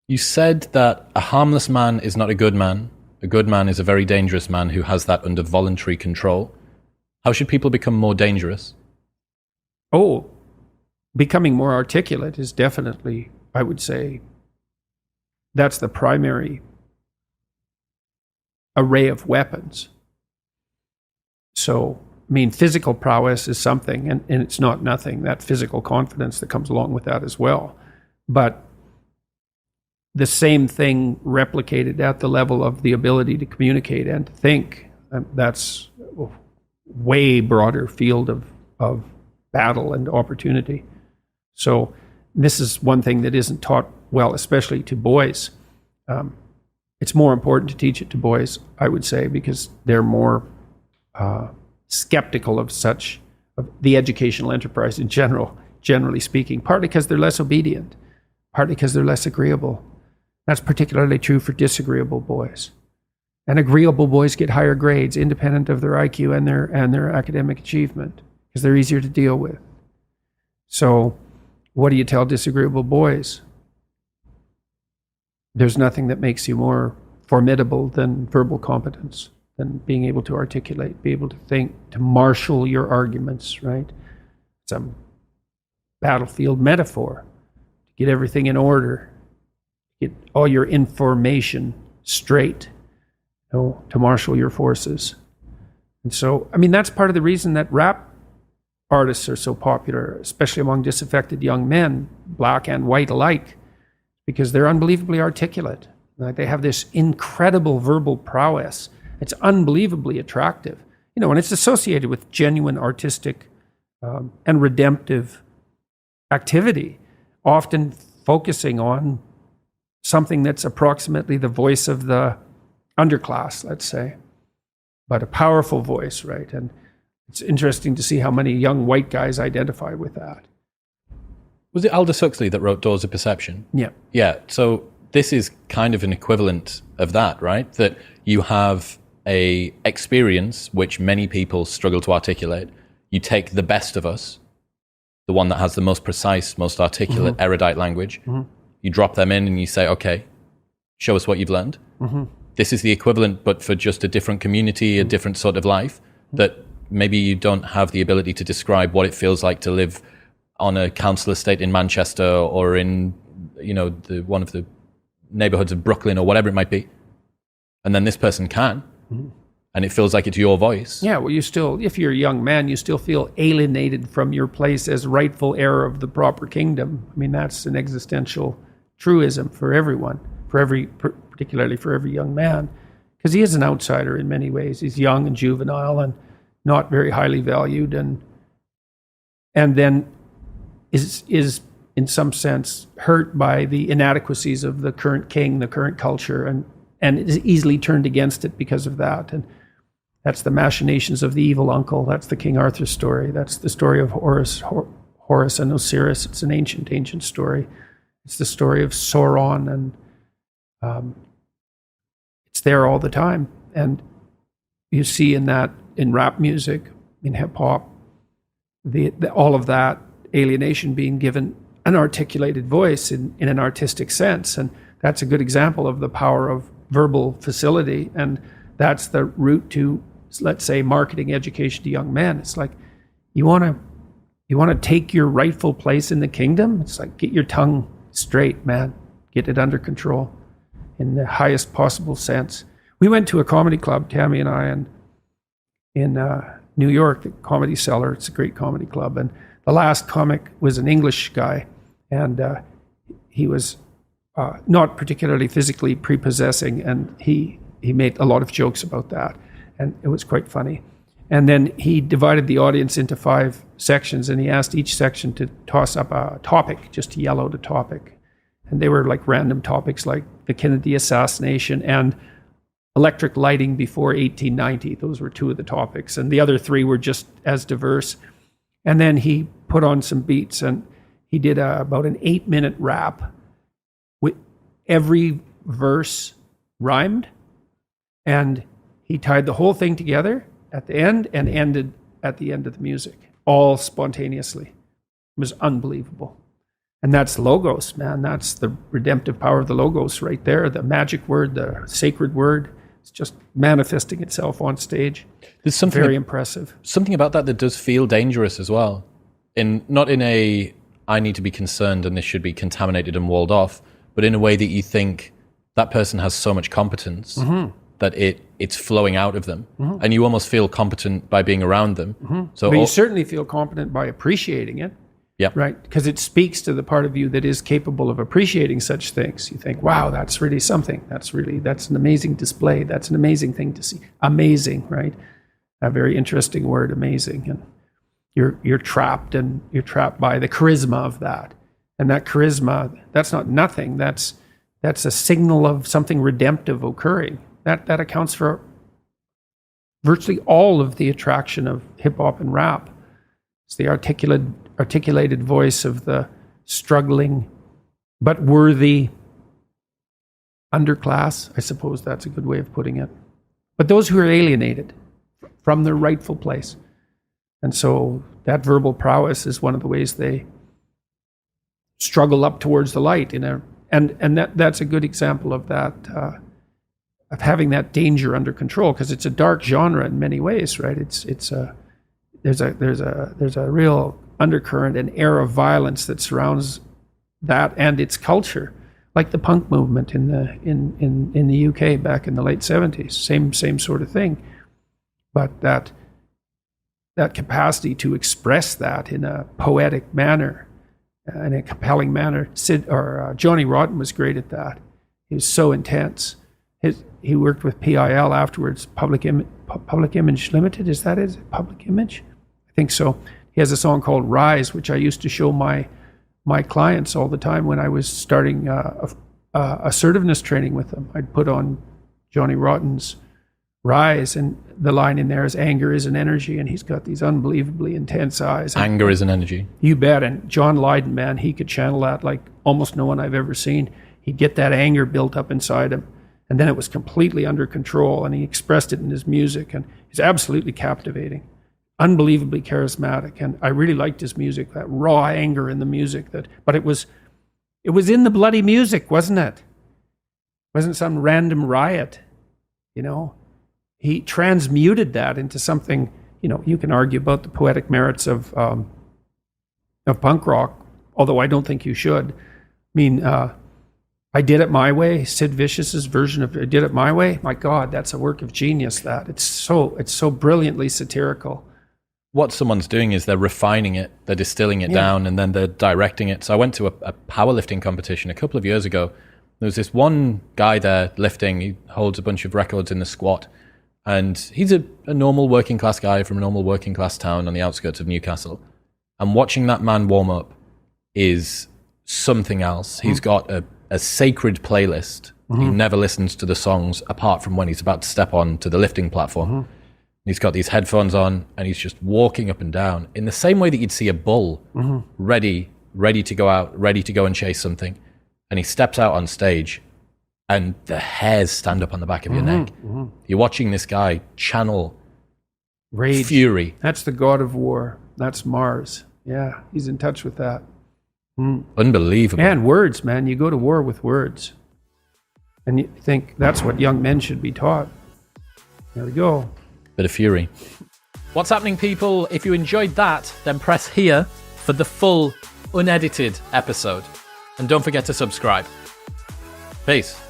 You said that a harmless man is not a good man. A good man is a very dangerous man who has that under voluntary control. How should people become more dangerous? Oh, becoming more articulate is definitely, I would say, that's the primary array of weapons. So, I mean, physical prowess is something, and it's not nothing, that physical confidence that comes along with that as well. But the same thing replicated at the level of the ability to communicate and to think, that's a way broader field of battle and opportunity. So this is one thing that isn't taught well, especially to boys. It's more important to teach it to boys, I would say, because they're more skeptical of the educational enterprise in general, generally speaking, partly because they're less obedient, partly because they're less agreeable. That's particularly true for disagreeable boys. And agreeable boys get higher grades independent of their IQ and their academic achievement because they're easier to deal with. So what do you tell disagreeable boys? There's nothing that makes you more formidable than verbal competence, than being able to articulate, be able to think, to marshal your arguments, right? It's a battlefield metaphor, to get everything in order, get all your information straight, to marshal your forces. And so, I mean, that's part of the reason that rap artists are so popular, especially among disaffected young men, black and white alike, because they're unbelievably articulate. Like, they have this incredible verbal prowess. It's unbelievably attractive, and it's associated with genuine artistic and redemptive activity, often focusing on something that's approximately the voice of the underclass, let's say, but a powerful voice, right? And it's interesting to see how many young white guys identify with that. Was it Aldous Huxley that wrote Doors of Perception? Yeah. Yeah, so this is kind of an equivalent of that, right? That you have a experience which many people struggle to articulate. You take the best of us, the one that has the most precise, most articulate, erudite language. You drop them in and you say, okay, show us what you've learned. This is the equivalent, but for just a different community, a different sort of life, that maybe you don't have the ability to describe what it feels like to live on a council estate in Manchester or in, one of the neighborhoods of Brooklyn or whatever it might be. And then this person can. And it feels like it's your voice. Yeah, well, if you're a young man, you still feel alienated from your place as rightful heir of the proper kingdom. I mean, that's an existential truism for everyone, particularly for every young man, because he is an outsider in many ways. He's young and juvenile and not very highly valued, and then is in some sense hurt by the inadequacies of the current king, the current culture, and is easily turned against it because of that. And that's the machinations of the evil uncle. That's the King Arthur story. That's the story of Horus and Osiris. It's an ancient story. It's the story of Sauron, and it's there all the time. And you see in rap music, in hip hop, all of that alienation being given an articulated voice in an artistic sense. And that's a good example of the power of verbal facility. And that's the route to, let's say, marketing education to young men. It's like, you want to take your rightful place in the kingdom? It's like, get your tongue straight, man. Get it under control in the highest possible sense. We went to a comedy club, Tammy and I, in New York, the Comedy Cellar. It's a great comedy club. And the last comic was an English guy, and he was not particularly physically prepossessing, and he made a lot of jokes about that, and it was quite funny. And then he divided the audience into 5 sections, and he asked each section to toss up a topic, just to yell out a topic. And they were like random topics like the Kennedy assassination and electric lighting before 1890. Those were 2 of the topics, and the other 3 were just as diverse. And then he put on some beats, and he did about an 8-minute rap. Every verse rhymed, and he tied the whole thing together at the end and ended at the end of the music, all spontaneously. It was unbelievable. And that's logos, man. That's the redemptive power of the logos right there. The magic word, the sacred word. It's just manifesting itself on stage. There's something very impressive. Something about that does feel dangerous as well. Not in a, I need to be concerned and this should be contaminated and walled off, but in a way that you think that person has so much competence that it's flowing out of them. And you almost feel competent by being around them. So But you certainly feel competent by appreciating it. Yeah. Right. Because it speaks to the part of you that is capable of appreciating such things. You think, wow, that's really something. That's an amazing display. That's an amazing thing to see. Amazing, right? A very interesting word, amazing. And you're trapped by the charisma of that. And that charisma, that's not nothing. That's a signal of something redemptive occurring. That accounts for virtually all of the attraction of hip hop and rap. It's the articulated voice of the struggling but worthy underclass. I suppose that's a good way of putting it. But those who are alienated from their rightful place. And so that verbal prowess is one of the ways they struggle up towards the light. And that's a good example of that, of having that danger under control, because it's a dark genre in many ways, right? There's a real undercurrent and air of violence that surrounds that and its culture, like the punk movement in the UK back in the late 70s. Same sort of thing, but that capacity to express that in a poetic manner, in a compelling manner. Johnny Rotten was great at that. He was so intense. He worked with PIL afterwards, Public Image Limited. Is that it? Public Image? I think so. He has a song called Rise, which I used to show my clients all the time when I was starting assertiveness training with them. I'd put on Johnny Rotten's Rise, and the line in there is anger is an energy, and he's got these unbelievably intense eyes. Anger is an energy. You bet. And John Lydon, man, he could channel that like almost no one I've ever seen. He'd get that anger built up inside him, and then it was completely under control, and he expressed it in his music, and he's absolutely captivating, unbelievably charismatic. And I really liked his music, that raw anger in the music. But it was in the bloody music, wasn't it? It wasn't some random riot, you know. He transmuted that into something, you know. You can argue about the poetic merits of punk rock, although I don't think you should. I mean, I Did It My Way, Sid Vicious's version of I Did It My Way. My God, that's a work of genius. That it's so brilliantly satirical. What someone's doing is they're refining it, they're distilling it down, and then they're directing it. So I went to a powerlifting competition a couple of years ago. There was this one guy there lifting. He holds a bunch of records in the squat. And he's a normal working class guy from a normal working class town on the outskirts of Newcastle. And watching that man warm up is something else. He's got a sacred playlist. He never listens to the songs apart from when he's about to step on to the lifting platform. He's got these headphones on and he's just walking up and down in the same way that you'd see a bull ready to go out, ready to go and chase something. And he steps out on stage and the hairs stand up on the back of your neck. You're watching this guy channel rage, fury. That's the god of war. That's Mars. Yeah, he's in touch with that. Unbelievable. And words, man. You go to war with words. And you think that's what young men should be taught. There we go. Bit of fury. What's happening, people? If you enjoyed that, then press here for the full, unedited episode. And don't forget to subscribe. Peace.